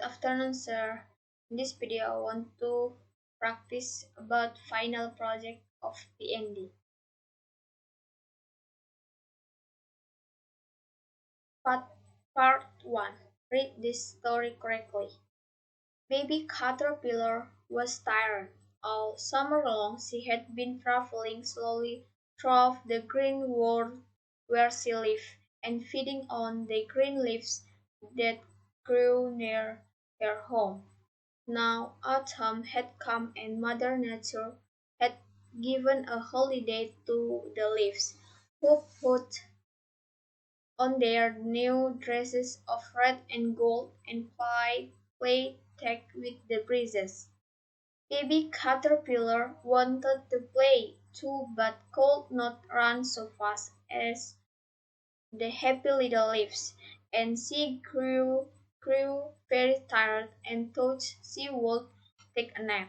Good afternoon, sir. In this video, I want to practice about final project of PND. Part, part 1. Read this story correctly. Baby Caterpillar was tired. All summer long she had been traveling slowly through the green world where she lived and feeding on the green leaves that grew near her home. Now autumn had come and Mother Nature had given a holiday to the leaves, who put on their new dresses of red and gold and played tag with the breezes. Baby Caterpillar wanted to play too but could not run so fast as the happy little leaves, and she grew very tired and thought she would take a nap.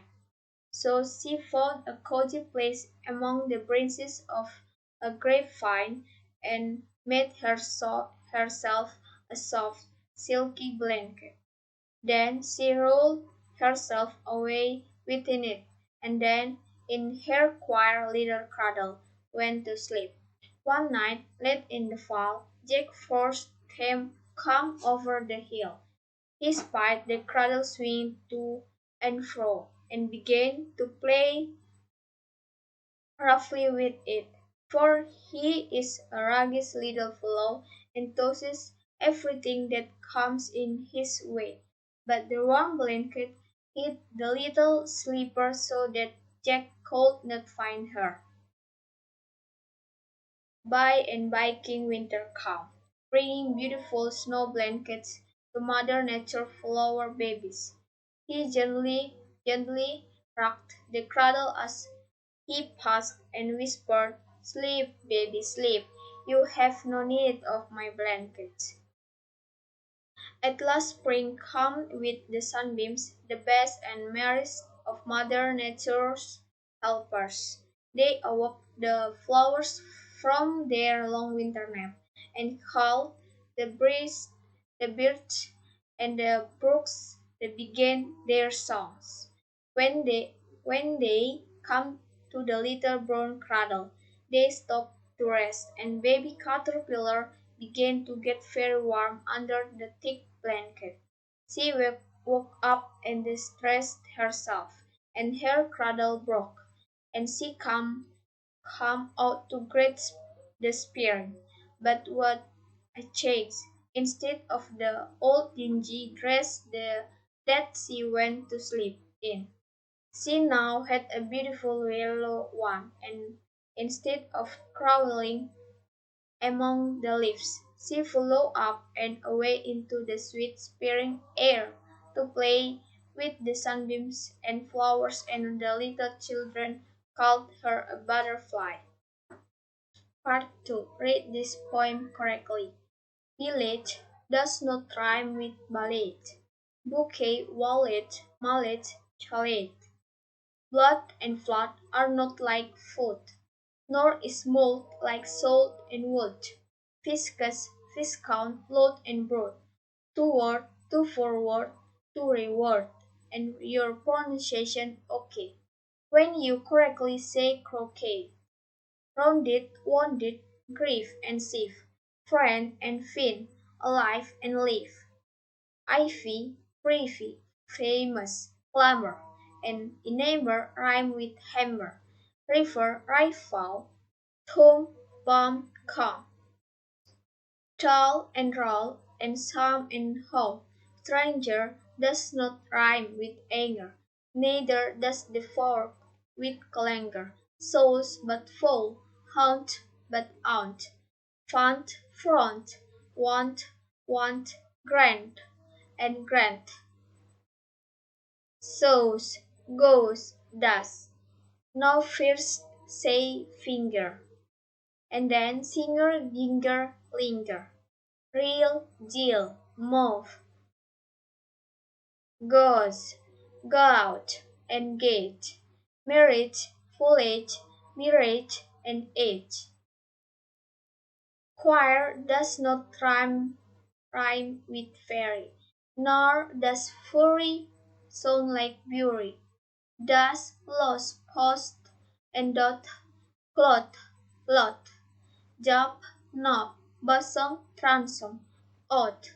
So she found a cozy place among the branches of a grapevine and made herself a soft, silky blanket. Then she rolled herself away within it, and then, in her quiet little cradle, went to sleep. One night, late in the fall, Jack Frost came over the hill. He spied the cradle swing to and fro, and began to play roughly with it, for he is a ragged little fellow and tosses everything that comes in his way. But the warm blanket hid the little sleeper so that Jack could not find her. By and by King Winter came, bringing beautiful snow blankets to Mother Nature flower babies. He gently rocked the cradle as he passed and whispered, "Sleep, baby, sleep. You have no need of my blankets." At last spring came with the sunbeams, the best and merriest of Mother Nature's helpers. They awoke the flowers from their long winter nap, and called the breeze, the birds, and the brooks that began their songs. When they come to the little brown cradle, they stopped to rest, and baby caterpillar began to get very warm under the thick blanket. She woke up and distressed herself, and her cradle broke, and she come out to greet the spirit. But what a change! Instead of the old dingy dress that she went to sleep in, she now had a beautiful yellow one, and instead of crawling among the leaves, she flew up and away into the sweet spring air to play with the sunbeams and flowers, and the little children called her a butterfly. Part 2. Read this poem correctly. Village does not rhyme with ballet. Bouquet, wallet, mallet, chalet. Blood and flood are not like food, nor is malt like salt and wood. Fiscus, viscount, load and broad. Toward, to forward, to reward, and your pronunciation okay. When you correctly say croquet. Rounded, wounded, grief and sieve. Friend and fin, alive and live. Ivy, privy, famous, clamor, and enamor rhyme with hammer. River, rifle, tomb, bomb, come. Tall and roll, and some and home. Stranger does not rhyme with anger, neither does the fork with clangor. Souls but fall, haunt but aunt. Font, front, want, grant, and grant. Sows, goes, does. Now first say finger, and then singer, ginger, linger. Real, deal, move, goes, go out, and gate. Marriage, foliage, mirage, and age. Choir does not rhyme with fairy, Nor does fury sound like fury. Does lost post and dot cloth lot. Job knob bosom transom oath.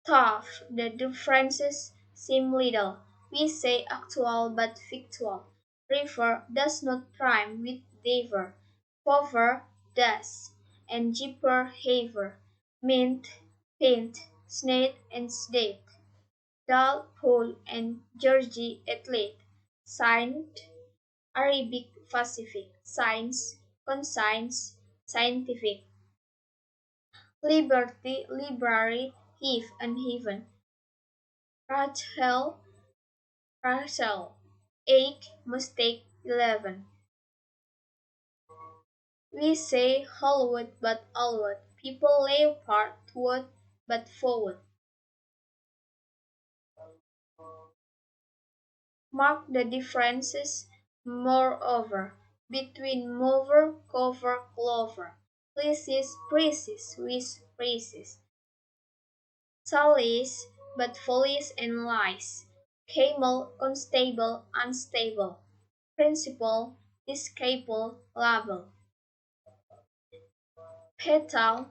Tough, the differences seem little. We say actual but fictual. River does not rhyme with dever. Pover does, and jipper haver. Mint, paint, snake and snake. Dull, pole and Georgie athlete. Signed, Arabic Pacific. Science, conscience, scientific. Liberty, library, heave and heaven. Rachel, Rachel. Egg, mistake, 11. We say Hollywood but Hollywood. People leopard toward but forward. Mark the differences, moreover, between mover, cover, clover. Precise, precise, with precise. Solace, but follies and lies. Camel, constable, unstable. Principal, escapable, label. Petal,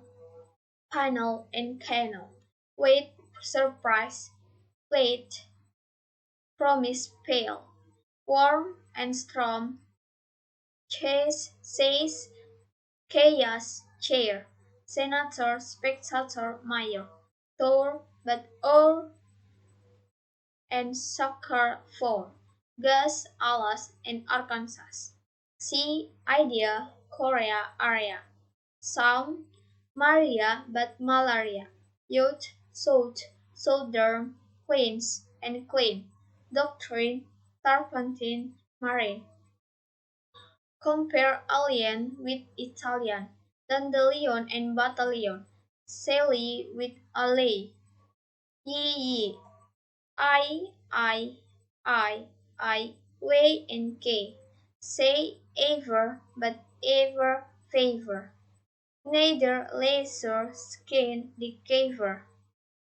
panel, and canal. Wait, surprise, plate, promise, pale. Warm and storm, chase, says, chaos, chair. Senator, spectator, mayor. Tour, but all and soccer for. Gus, Alas, and Arkansas. Sea, idea, Korea, area. Sound, Maria, but malaria. Youth, south, southern, cleans, and clean. Doctrine, turpentine, marine. Compare alien with Italian. Dandelion and battalion. Sally with alley. Ye, I, I, way and K. Say ever, but ever favor. Neither laser skin the caver.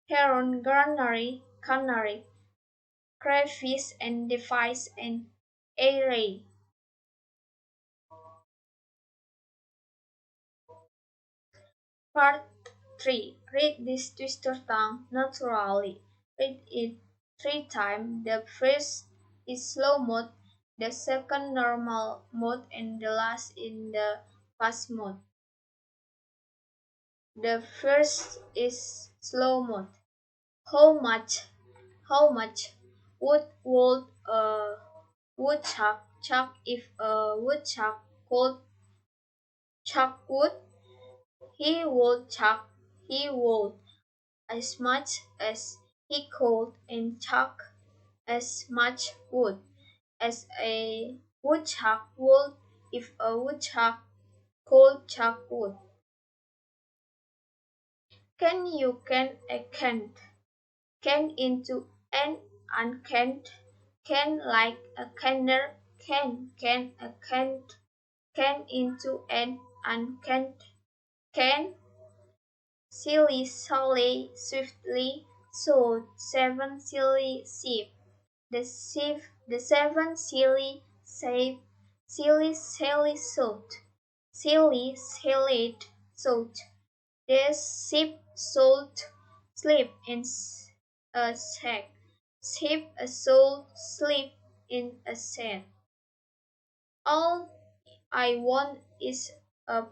Heron granary, canary. Crayfish and device and array. Part 3. Read this twister tongue naturally. Read it 3 times. The first is slow mode, the second normal mode, and the last in the fast mode. The first is slow mode. How much? How much would a woodchuck chuck if a woodchuck could chuck wood? He would chuck. He would as much as he could and chuck as much wood as a woodchuck would if a woodchuck could chuck wood. Can you can a can't? Can into and can like a canner can a can't can into and can silly solely swiftly sold 7 silly sheep. The 7 silly silly sold silly sold. The sheep sold sleep in a sack. Sheep a soul sleep in a sack. All I want is a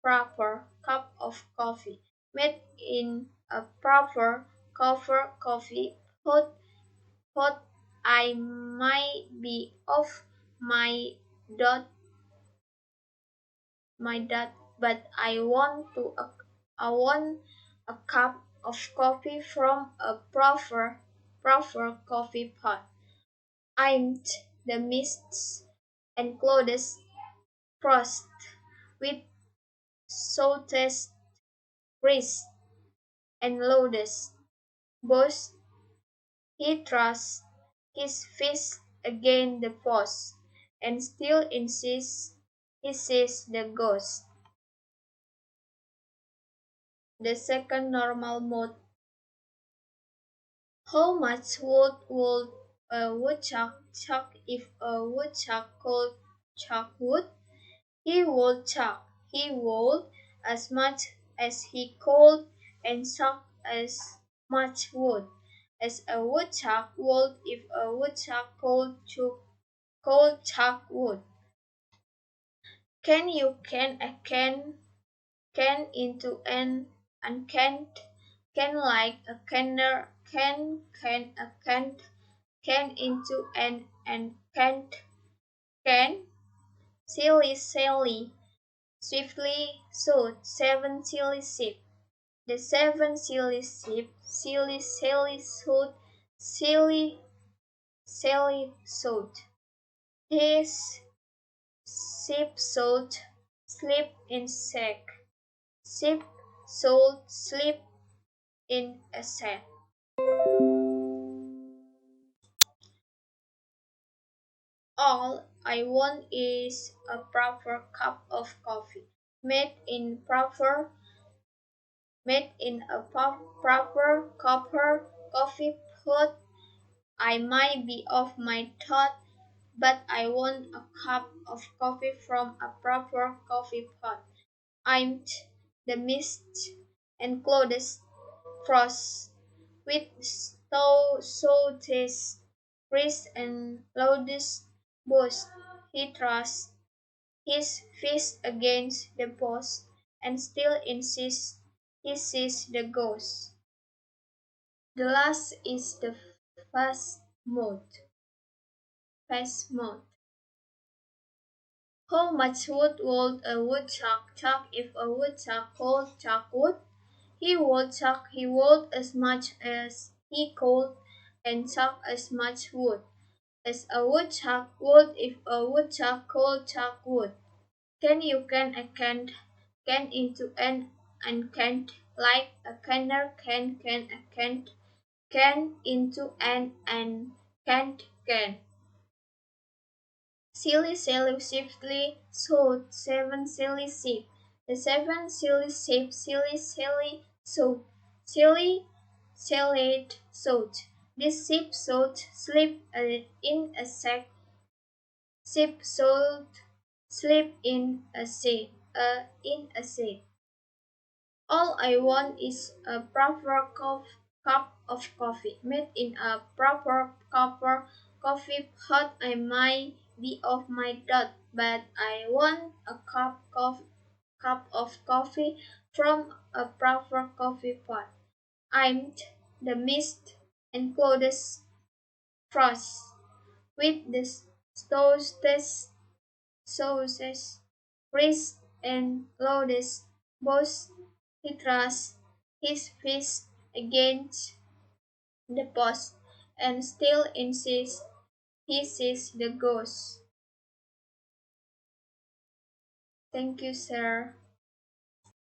proper cup of coffee, made in a proper coffee pot. I might be off my dot but I want a cup of coffee from a proper coffee pot. I'm the mists and clothes frost with saltest wrist and loudest boast. He thrusts his fist against the post and still insists he sees the ghost. The second normal mode How much would a woodchuck chuck if a woodchuck could chuck wood? He would chuck. He would as much as he could and chuck as much wood as a woodchuck would if a woodchuck could chuck wood. Can a can into an uncanned can like a canner can a can into an and can silly swiftly sold seven silly sheep. The seven silly sold silly sold. This sheep sold sleep in sack. Sheep sold sleep in a sack. All I want is a proper cup of coffee, made in proper proper copper coffee pot. I might be off my thought, but I want a cup of coffee from a proper coffee pot. I'm the mist and clothes frost with saltiest wrist and loudest boast. He thrusts his fist against the post and still insists he sees the ghost. The last is the fast mode. Fast mode. How much would a woodchuck chuck if a woodchuck could chuck wood? He would as much as he could and chuck as much wood as a woodchuck would if a woodchuck could chuck wood. Can a can into an and can't like a canner can a can't can into an and can't can. Silly swiftly sowed seven silly sheep. The seven silly sheep sowed. Silly sowed. This sheep sowed sleep in a sack. Sheep sowed sleep in a sack. All I want is a proper cup of coffee, made in a proper copper coffee pot. I might be off my dot, but I want a cup of coffee from a proper coffee pot. I'm the mist and clothes frost with the toastest sauces, wrist and loudest boast. He thrusts his fist against the post and still insists he sees the ghost. Thank you, sir.